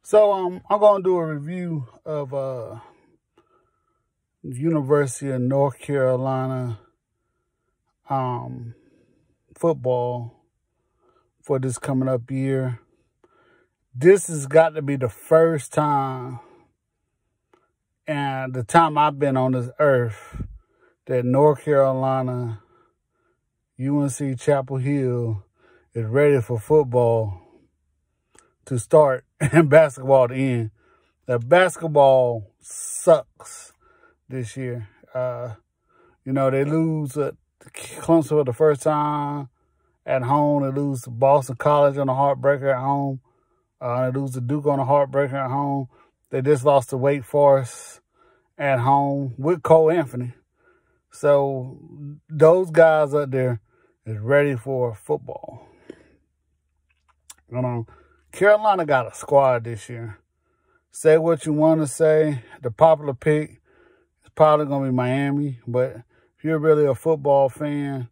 So I'm gonna do a review of University of North Carolina football for this coming up year. This has got to be the first time and the time I've been on this earth that North Carolina, UNC Chapel Hill is ready for football to start and basketball to end. The basketball sucks this year. They lose Clemson for the first time at home. They lose to Boston College on a heartbreaker at home. They lose to Duke on a heartbreaker at home. They just lost to Wake Forest at home with Cole Anthony. So those guys up there is ready for football. Carolina got a squad this year. Say what you want to say. The popular pick is probably going to be Miami. But if you're really a football fan,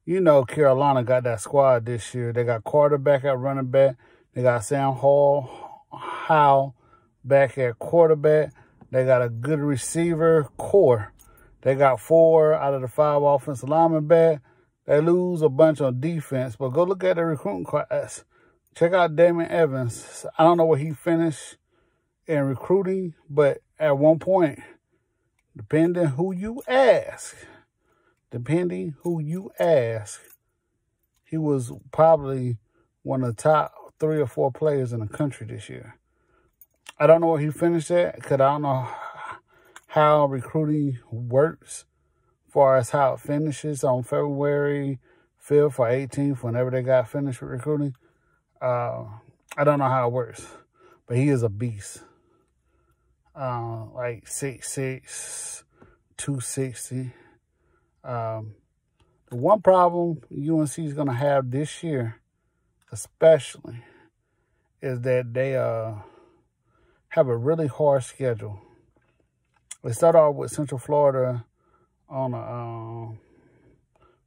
you know Carolina got that squad this year. They got quarterback at running back. They got Sam Howell back at quarterback. They got a good receiver core. They got 4 out of the 5 offensive linemen back. They lose a bunch on defense. But go look at the recruiting class. Check out Damon Evans. I don't know where he finished in recruiting, but at one point, depending who you ask, he was probably one of the top 3 or 4 players in the country this year. I don't know where he finished at because I don't know how recruiting works as far as how it finishes on February 5th or 18th, whenever they got finished with recruiting. I don't know how it works, but he is a beast. Like 6'6", 260. The one problem UNC is going to have this year, especially, is that they have a really hard schedule. They start off with Central Florida on a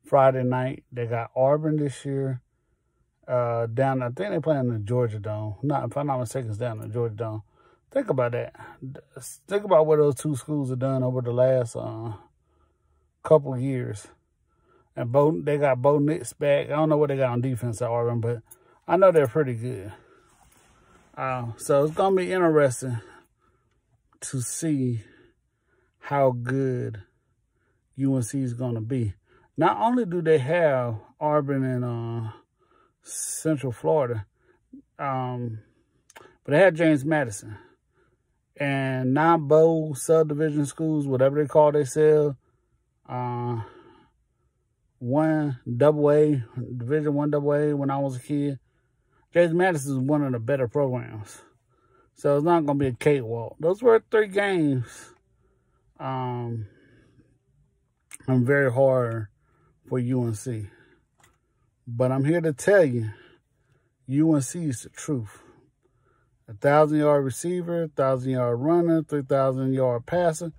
Friday night. They got Auburn this year. I think they play in the Georgia Dome. If I'm not mistaken, it's down in the Georgia Dome. Think about that. Think about what those 2 schools have done over the last couple of years. And they got Bo Nix back. I don't know what they got on defense at Auburn, but I know they're pretty good. So it's going to be interesting to see how good UNC is going to be. Not only do they have Auburn and Central Florida, but they had James Madison and 9 bowl subdivision schools, whatever they call themselves. 1AA, Division 1AA when I was a kid. James Madison is one of the better programs. So it's not going to be a cakewalk. Those were 3 games. I'm very hard for UNC. But I'm here to tell you, UNC is the truth. 1,000-yard receiver, 1,000-yard runner, 3,000-yard passer.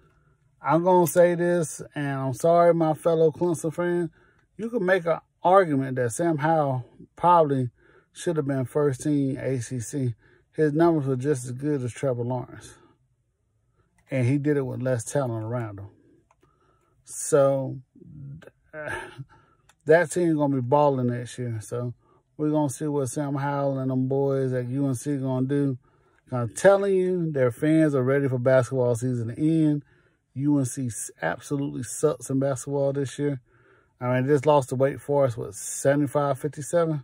I'm going to say this, and I'm sorry, my fellow Clemson fan. You can make an argument that Sam Howell probably should have been first team ACC. His numbers were just as good as Trevor Lawrence. And he did it with less talent around him. So that team's going to be balling next year. So we're going to see what Sam Howell and them boys at UNC are going to do. I'm telling you, their fans are ready for basketball season to end. UNC absolutely sucks in basketball this year. I mean, just lost to Wake Forest with 75-57.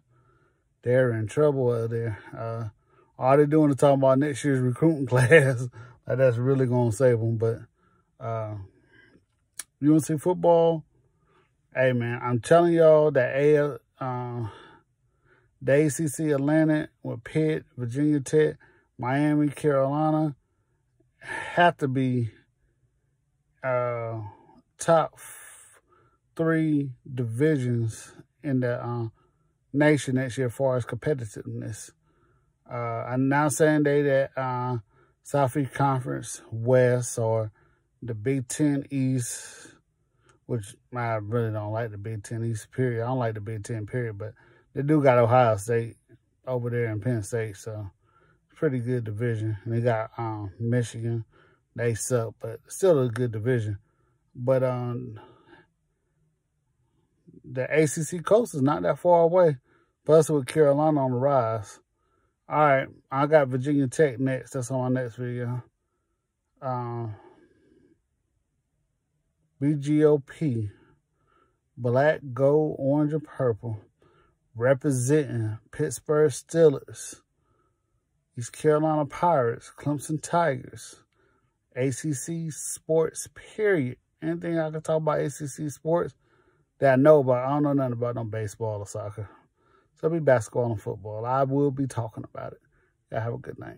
They're in trouble out there. All they're doing is talking about next year's recruiting class. Like that's really going to save them. But UNC football, hey, man, I'm telling y'all that the ACC Atlantic with Pitt, Virginia Tech, Miami, Carolina have to be top 3 divisions in the nation next year as far as competitiveness. I'm not saying that Southeast Conference West or the Big Ten East, which I really don't like the Big Ten East, period. I don't like the Big Ten, period. But they do got Ohio State over there in Penn State, so it's pretty good division. And they got Michigan. They suck, but still a good division. But the ACC coast is not that far away. Plus with Carolina on the rise. All right, I got Virginia Tech next. That's on my next video. BGOP, black, gold, orange, and purple, representing Pittsburgh Steelers, East Carolina Pirates, Clemson Tigers, ACC sports, period. Anything I can talk about ACC sports that I know about, I don't know nothing about no baseball or soccer. So it'll be basketball and football. I will be talking about it. Y'all have a good night.